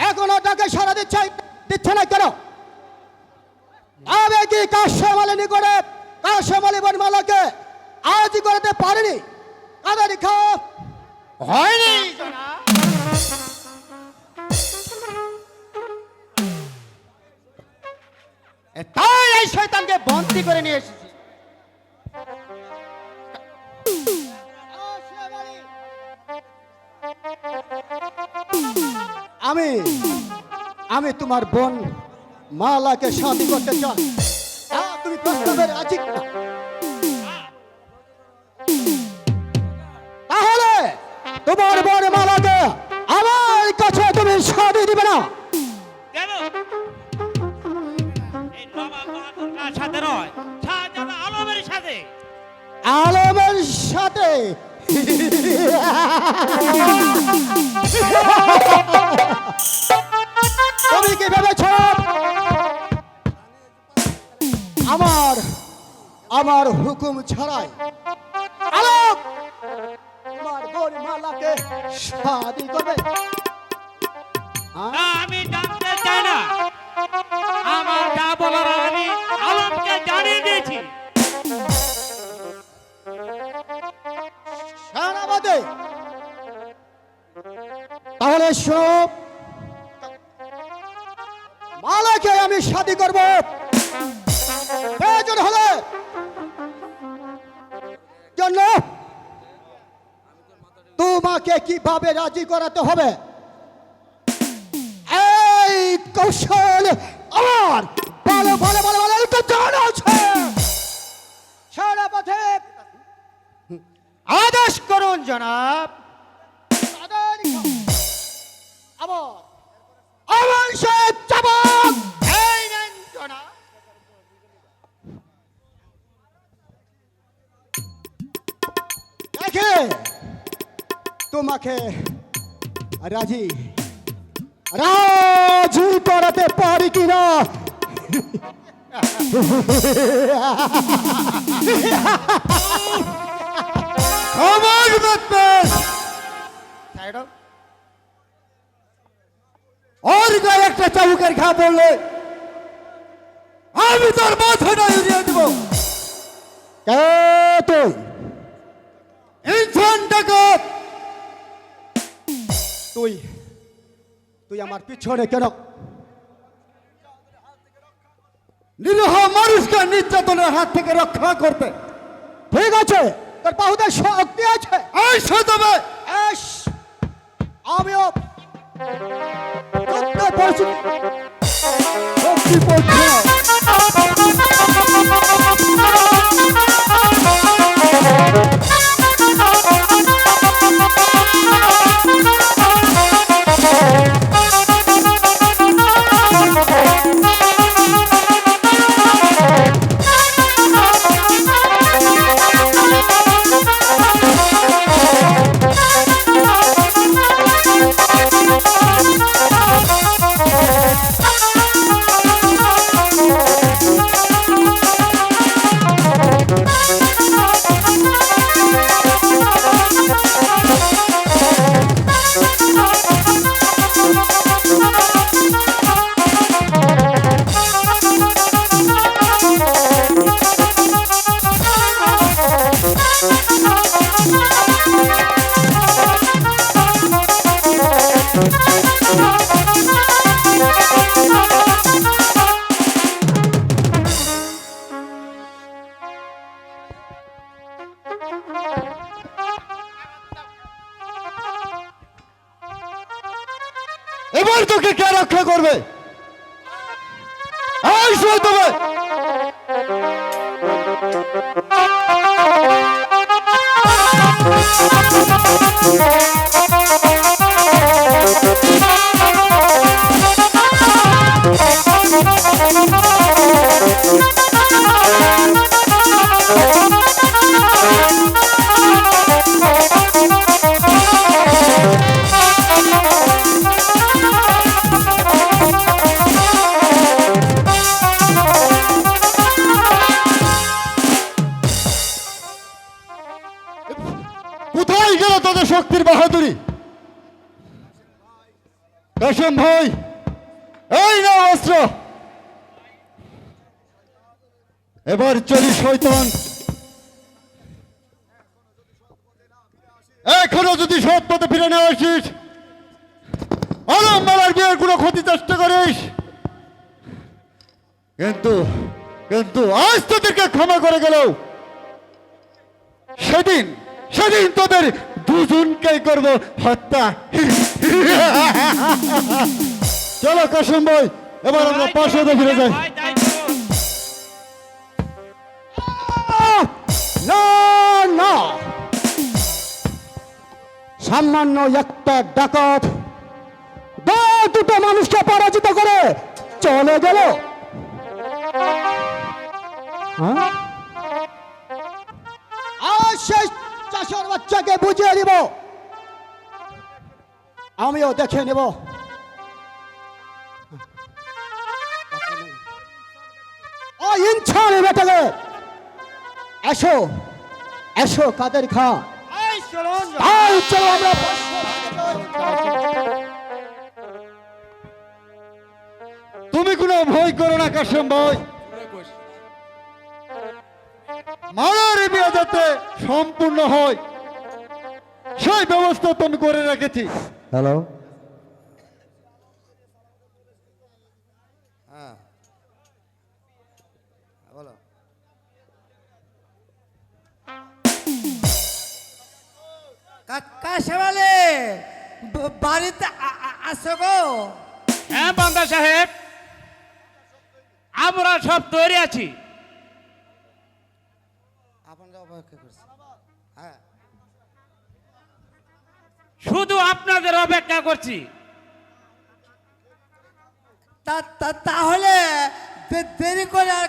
এখনো তাকে সারা দিচ্ছে না কেন? তবে কি কাশেম আলী নিকটে কাশেম আলী বনমালাকে আজ করতে পারেনি? কাদের খা হয়নি জনাব। তাই এই শয়তানকে বন্দী করে নিয়ে এসেছি। আমি আমি তোমার বোন মালাকে শাদী করতে চাই। তুমি প্রস্তাবে রাজি কিনা? তাহলে তোমার বোন মালাকে আমার কাছে তুমি শাদী দিবে না? কেন এই নবাব বাহাদুর সাথে নয়, শাহজাহান আলমের সাথে। আলমের সাথে? তুমি কি ভেবেছ আমার হুকুম ছাড়াই আলম তোমার বোন মালাকে শাদী করবে? না, আমি জানতে চাই না। আমার যা বলার আমি আলমকে জানিয়ে দিয়েছি। সেনাপতি তাহলে সব মালাকে আমি শাদী করব। প্রয়োজন হলে জন্য তোমাকে কিভাবে রাজি করাতে হবে এই কৌশল আমার ভালো ভালো ভালো ভালো তো জানা আছে। সেনাপতি আদেশ করুন জনাব। আমার সাহেব চাবক এই নেন জনাব। দেখে তোমাকে রাজি রাজি করাতে পারি কিনা। আমার বাতমেন সাইড হও। ওর গায়ে একটা চাবুকের ঘা পড়লে আমি তোর মাথাটা উড়িয়ে দেব। কে তুই? ইনসান ডাকাত তুই তুই আমার পিছনে কেন? নিরীহ মানুষকে নির্যাতনের হাত থেকে রক্ষা করতে। ঠিক আছে, তোর বাহুতে শক্তি আছে। এই সদবে এস, আমিও যুদ্ধে পড়ছি। শক্তি পড়ছে না। এবার তোকে কে রক্ষা করবে? এই সদবে কোথায় গেল তোদের শক্তির বাহাদুরি? কাশেম ভাই, এই না অস্ত্র। এবার চলি শয়তান। এখনো যদি সৎ পথে ফিরে না আসিস, আলম মালার বিয়ের কোনো ক্ষতি চেষ্টা করিস, কিন্তু কিন্তু আজ তোদেরকে ক্ষমা করে গেল, সেদিন সেদিন তোদের দুজনকেই করব হত্যা। চলো কাশেম ভাই, এবার আমরা পাশে ফিরে যাই। ভাই, যাই চলুন। না না, সামান্য একটা ডাকাত দুটো মানুষকে পরাজিত করে চলে গেল। হ্যাঁ? আর সেই চাষের বাচ্চাকে বুঝিয়ে দিব, আমিও দেখে নেব। ও ইনসান বেটাকে, এসো এসো কাদের খা। এই চলুন। তাই চলো আমরা তুমি কোনো ভয় করো না কাশেম ভাই, মালার বিয়ে যাতে সম্পূর্ণ হয় সেই ব্যবস্থা তুমি করে রেখেছি। হ্যালো, কাশেমালে বাড়িতে আসো গো। হ্যাঁ বান্দা সাহেব, আমরা সব তৈরি আছি। আপনারা অপেক্ষা করছি। হ্যাঁ, শুধু আপনাদের অপেক্ষা করছি। তাহলে দেরি করে আর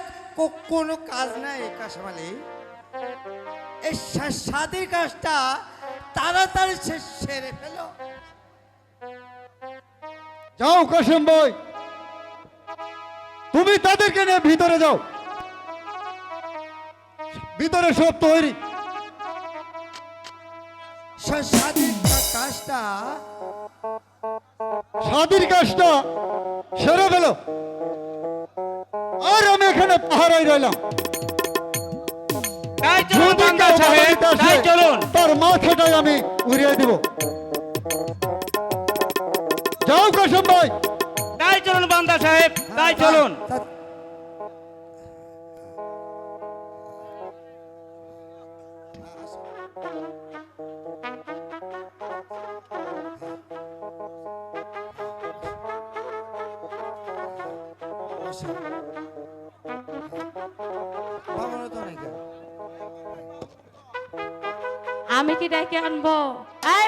কোনো কাজ নাই কাশেমালি। এই স্বাদের কাজটা তাড়াতাড়ি সেরে ফেলো। যাও কাশেম ভাই, তুমি তাদেরকে নিয়ে ভিতরে যাও, ভিতরে সব তৈরি। স্বাধীন কাজটা স্বাধীর কাজটা সেরে ফেল, আর আমি এখানে পাহারায় রইলাম। তাই চলুন যদি বান্দা কেউ সাহেব, বাধা দিতে আসে, তাই চলুন। তার মাথাটাই আমি উড়িয়ে দিব। যাও কাশেম ভাই। তাই চলুন বান্দা সাহেব, তাই চলুন। আমি কি ডেকে আনবো? এই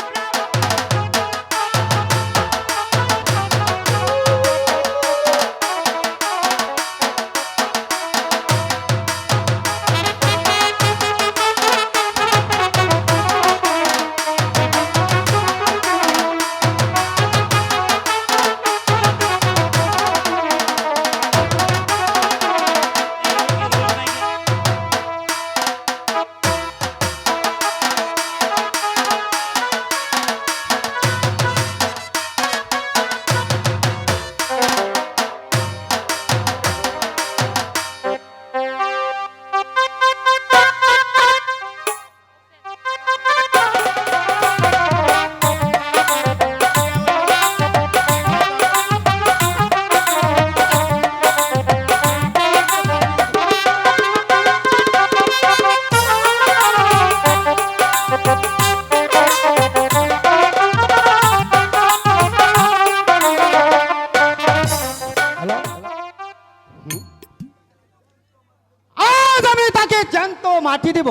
আজ আমি তাকে জ্যান্ত মাটি দেব।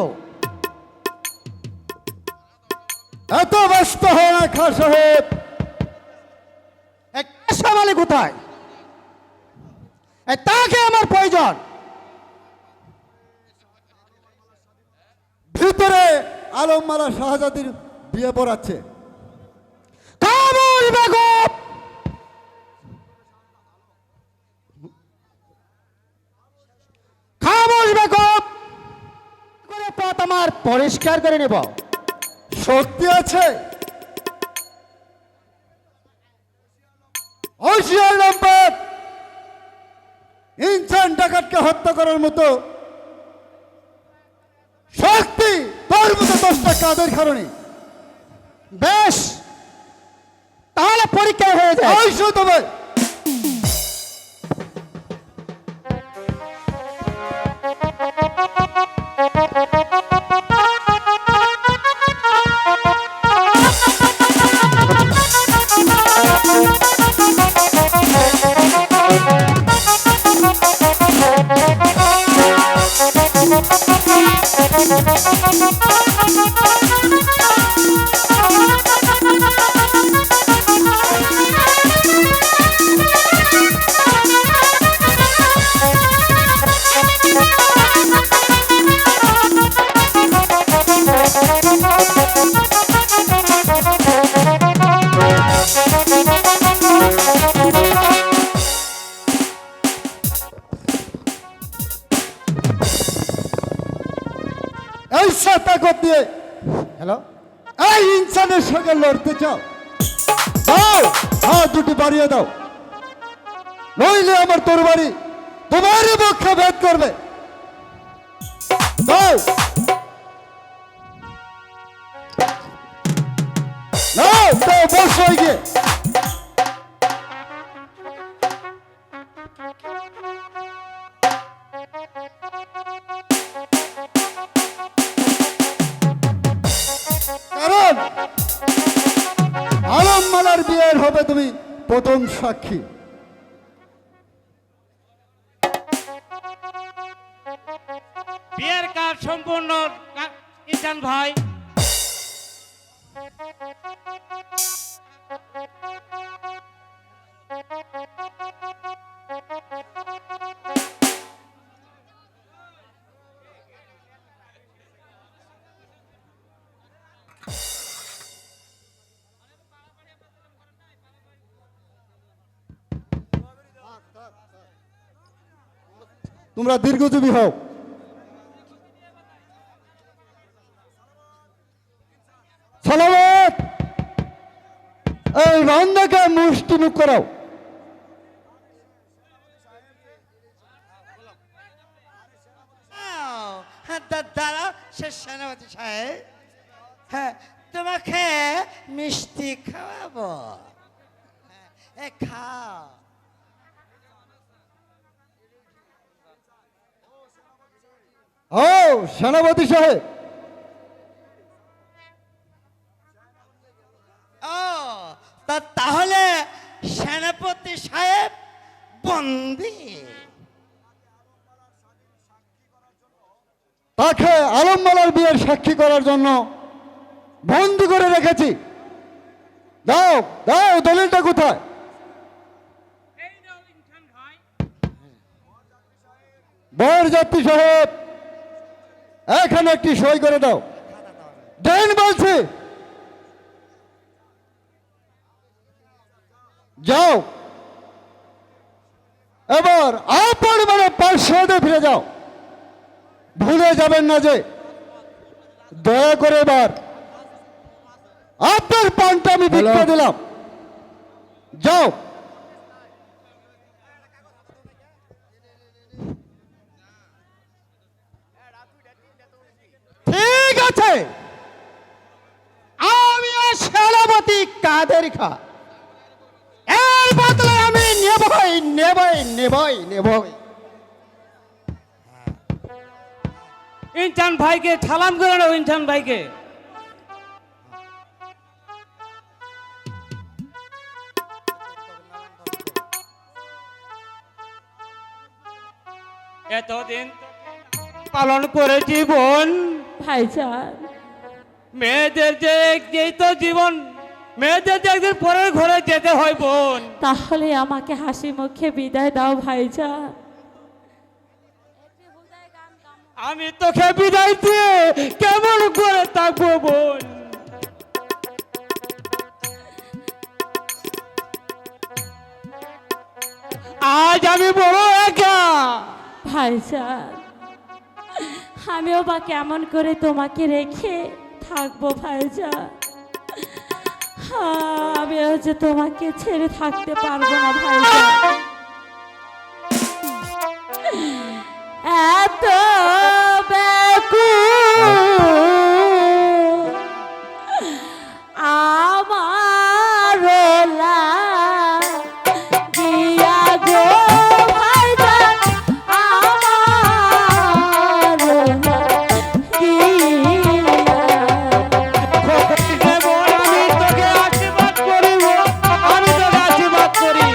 এত ব্যস্ত হয় না খান সাহেব। কাশেম আলী কোথায়? তাকে আমার প্রয়োজন। ভিতরে আলম মালা শাহজাদির বিয়ে পড়াচ্ছে। কামুল বেগম, খামোশ বেগম, করে পথ আমার পরিষ্কার করে নেব। শক্তি আছে। ঐশিয়ার লম্পট ইনসান ডাকাতকে হত্যা করার মতো শক্তি তোর মতো 10টা কাদের কারণে। বেশ, তাহলে পরীক্ষা হয়ে যায়। ঐশো তবে এই তাকত দিয়ে হ্যালো, এই ইনসানের সঙ্গে লড়তে চাও? দাও, হাত দুটি বাড়িয়ে দাও, নইলে আমার তরবারি তোমারই পক্ষে ভেদ করবে। দাও, নাও, তো বস হয়ে গিয়ে। কারণ আলম মালার বিয়ের হবে তুমি প্রথম সাক্ষী। বিয়ের কাজ সম্পূর্ণ ইনসান ভাই। তোমরা দীর্ঘজীবী হও। সালাম একটি মুখ করাও। দাঁড়াও সে সেনাপতি সাহেব, হ্যাঁ তোমাকে মিষ্টি খাওয়াবো, হ্যাঁ খাও। ও সেনাপতি সাহেব, ও তাহলে সেনাপতি সাহেব বন্দি? তাকে আলমবালার বিয়ের সাক্ষী করার জন্য বন্দি করে রেখেছি। দাও দাও, দলিলটা কোথায়? বরযাত্রী সাহেব, এখানে একটি সই করে দাও। দেন বলছি। যাও, এবার আপন মানে পার্শ্বদে ফিরে যাও। ভুলে যাবেন না যে দয়া করে এবার আপনার পানটা আমি ভিক্ষা দিলাম। যাও। ঠিক আছে, আমি সেনাপতি কাদের খা, এর বদলে আমি নেবই নেবই নেবই নেবই। ইনসান ভাইকে সালাম করে নাও, ইনসান ভাইকে। এতদিন পালন করেছি বোন, ভাইজান, মেয়েদের যে যেই তো জীবন, মেয়েদের যে একদিন পরের ঘরে যেতে হয় বোন। তাহলে আমাকে হাসি মুখে বিদায় দাও ভাইজান। আমি তোকে বিদায় দিয়ে কেমন করে থাকবো বোন? আজ আমি বড় একা। ভাইজান, আমিও বা কেমন করে তোমাকে রেখে থাকবো ভাইজান। আমিও যে তোমাকে ছেড়ে থাকতে পারবো না ভাইজান। এত ব্যাকুল আমার দিয়া গো ভাইজান, আমার আমি তোকে আশীর্বাদ করি বোন, আমি তোকে আশীর্বাদ করি।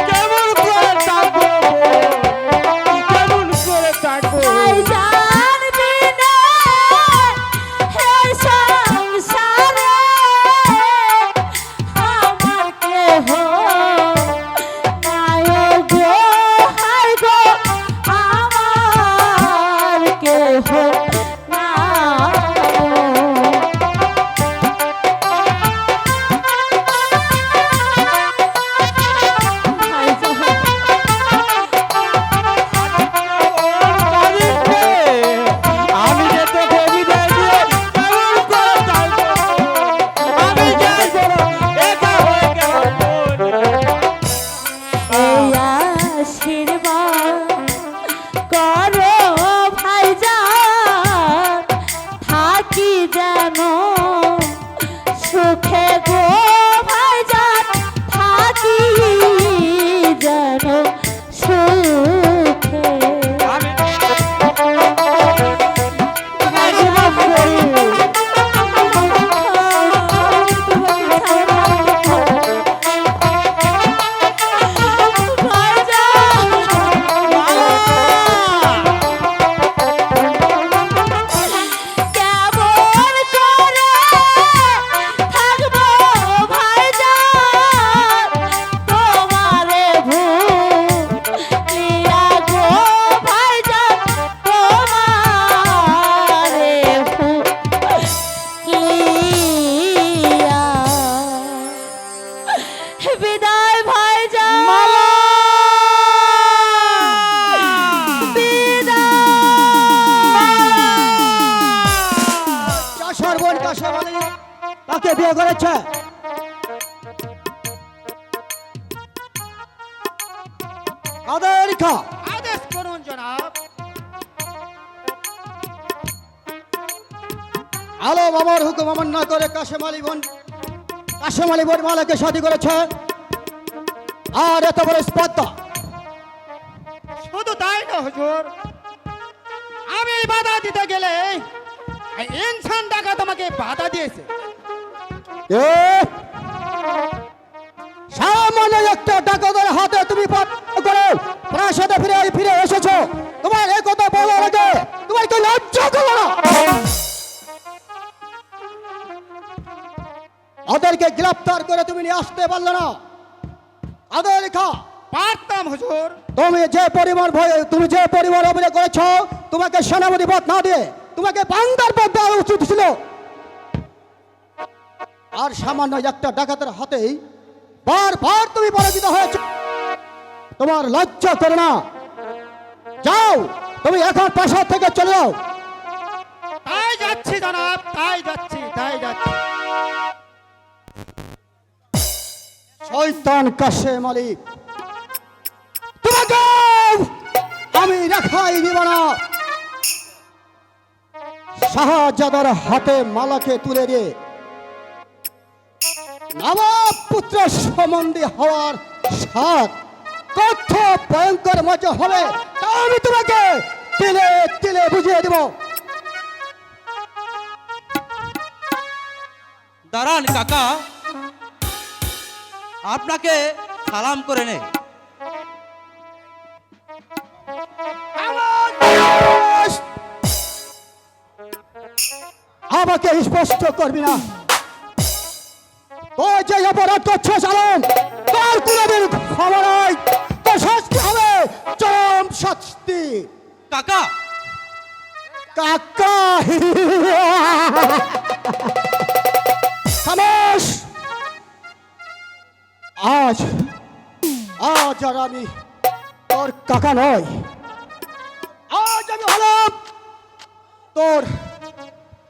কেমন করে বোন কাশেম আলী তাকে বিয়ে করেছে। কাদের খা আদেশ করুন জনাব। আলম আমার হুকুম অমান্য করে কাশেম আলী বোন মালাকে শাদী করেছে। আর এত বড় স্পর্ধা, শুধু তাই না হুজুর, আমি বাধা দিতে গেলে এই ইনসান ডাকা তোমাকে বাধা দিয়েছে। এ, সামান্য একটা ডাকাতের হাতে তুমি করে প্রাসাদে ফিরে এসেছো। তোমার এই কথা বলার আগে তোমার কি লজ্জা করো না? ওদেরকে গ্রেফতার করে তুমি নিয়ে আসতে পারলে না। আদের খা পারতাম হুজুর। তুমি যে পরিবার অভিনয় করেছো, তোমাকে সেনাপতি পদ না দিয়ে তোমাকে বান্দার পদ দেওয়া উচিত ছিল। আর সামান্য একটা ডাকাতের হাতেই বারবার তুমি পরাজিত হয়েছ। তোমার লজ্জা করে না? যাও, তুমি এখন প্রাসাদ থেকে চলে যাও। তাই যাচ্ছি জনাব, তাই যাচ্ছি। শয়তান কাশেম আলী, তোমাকে আমি রেখাই দিব না। শাহজাদার হাতে মালাকে তুলে দিয়ে নবাব পুত্র সম্বন্ধী হওয়ার স্বাদ কত ভয়ঙ্কর মজা হবে তা আমি তোমাকে তিলে তিলে বুঝিয়ে দেব। দাঁড়ান কাকা, আপনাকে সালাম করে নেই। আমাকে স্পষ্ট করবি না। তোর যে অপরাধ করছিস আলম, তোর কোনদিন খবর নয়। তোর শাস্তি হবে চরম শাস্তি। কাকা, কাকা খামোশ। আজ আর আমি তোর কাকা নয়, আজ আমি হলাম তোর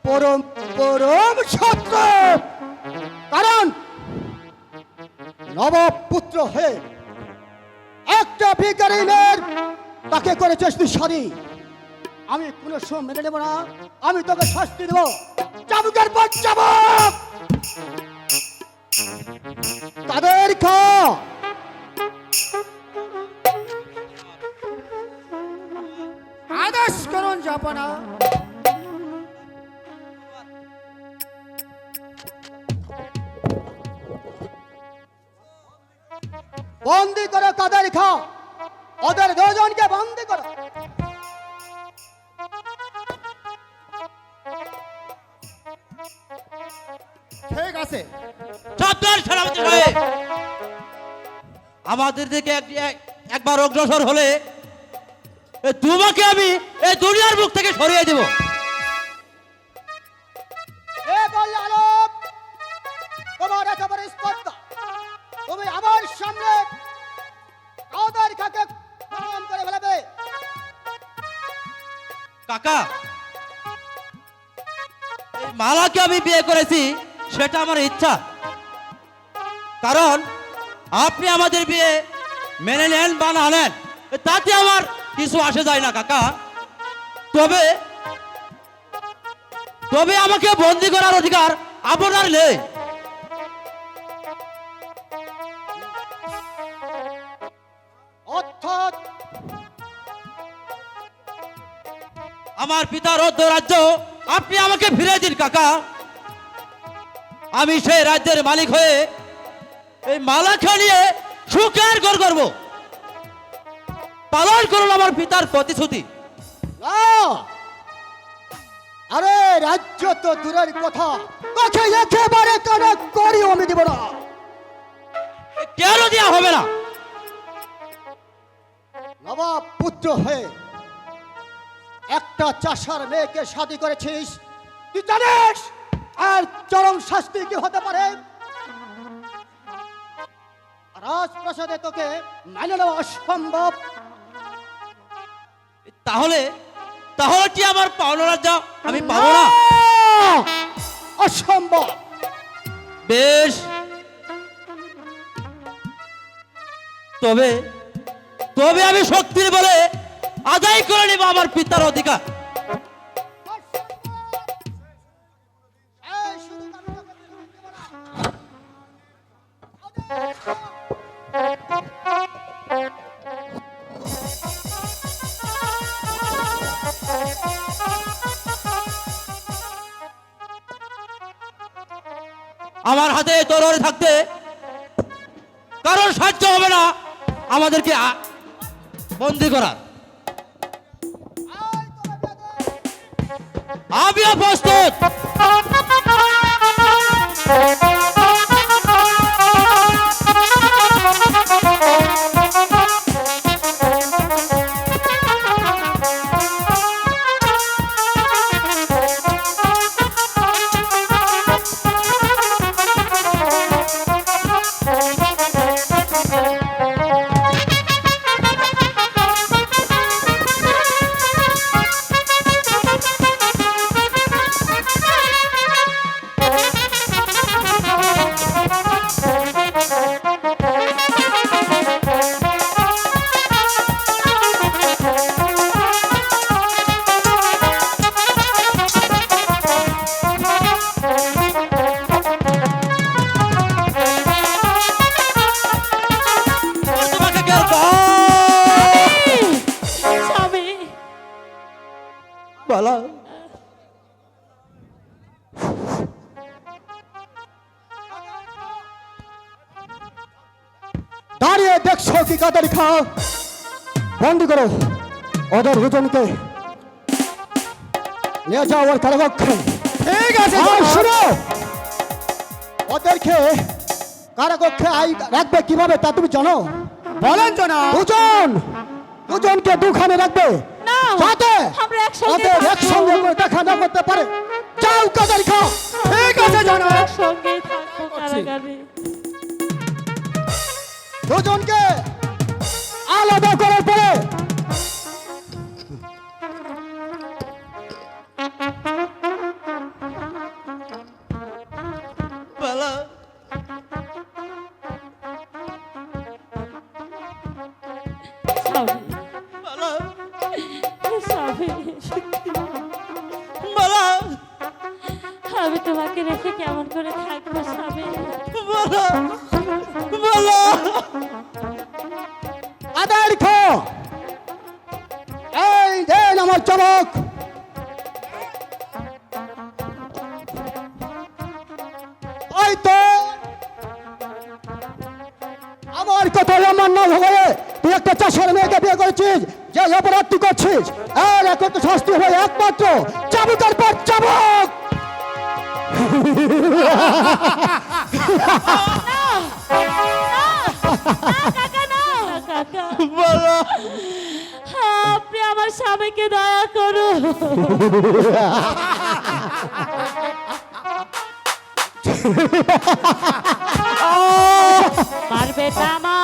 পরম পরম শত্রু। কারণ নবাব পুত্র হয়ে একটা ভিখারি মেয়ের তাকে করেছিস তুই শাদী। আমি কোনো সময় মেনে নেব না। আমি তোকে শাস্তি দেবো, চাবুকের পর চাবুক। তাদের খা আদেশ করুন জাপানা। বন্দি করো, কাদের খা ওদের দুজনকে বন্দি করো। ঠিক আছে। সাবধান সেনাপতি সাহেব, আমাদের দিকে একবার অগ্রসর হলে তোমাকে আমি এই দুনিয়ার মুখ থেকে সরিয়ে দেব। এ বললে আলোক, তোমার এত বড় স্পর্ধা, তুমি আমার সামনে কাদের খাকে প্রণাম করে ফেলবে? কাকা, এই মালাকে আমি বিয়ে করেছি সেটা আমার ইচ্ছা। কারণ আপনি আমাদের বিয়ে মেনে নেন বা না নেন তাতে আমার কিছু আসে যায় না কাকা। তবে তবে আমাকে বন্দি করার অধিকার আপনার নেই। অর্থাৎ আমার পিতার অর্ধ রাজ্য আপনি আমাকে ফিরে দিন কাকা। আমি সেই রাজ্যের মালিক হয়ে এই মালাকে নিয়ে সুখের ঘর করব। পালন করুন আমার পিতার প্রতিশ্রুতি। না, আরে রাজ্য তো দূরের কথা, তোকে একেবারে কানে করিও আমি দিব না। কেন দেওয়া হবে না? নবাব পুত্র হয়ে একটা চাষার মেয়েকে শাদী করেছিস, তুই জানিস আর চরম শাস্তি কি হতে পারে? রাজপ্রাসাদে তোকে মেনে নেওয়া অসম্ভব। তাহলে তাহলে কি আমার পাওনা রাজ্য আমি পাবো না? অসম্ভব। বেশ, তবে তবে আমি শক্তির বলে আদায় করে নিব আমার পিতার অধিকার। এই শুধু কান্না করতে থাকবে না। আমার হাতে তরবারি থাকতে কারণ সাহায্য হবে না আমাদেরকে বন্দি করার। আমিও প্রস্তুত। স্বামী, বলো দাঁড়িয়ে দেখছো কি কাতারি খাও, বন্দি করো ওদের দুজনকে, নিয়ে যাও ওর কারাকক্ষে। ঠিক আছে আর জনাব। শুনো, ওদেরকে কারাকক্ষে রাখবে কিভাবে তা তুমি জানো? বলেন জনাব। দুজনকে দুখানে রাখবে না, যাতে আমরা একসঙ্গে ওদের থাকবো। একসঙ্গে করে দেখা না করতে পারে। যাও কাতারি খাও। ঠিক আছে জনাব। একসঙ্গেই থাকবো কারাগারে। দুজনকে আলাদা করার পরে বলো স্বামী, বলো স্বামী, বলো আমি তোমাকে রেখে কেমন করে থাকবো স্বামী? বলো বলো আদার খো। এই দেন আমার চমক। ওই তো আমার কথা অমান্য হয়ে তুই একটা চাষের মেয়েকে বিয়ে করেছিস, যে অপরাধ তুই করছিস, আর এখন তো শাস্তি হবে একমাত্র চাবুকের পর চাবুক। কাকা না, কাকা, বলো আপনি আমার স্বামীকে দয়া করুন। পারবে না আমার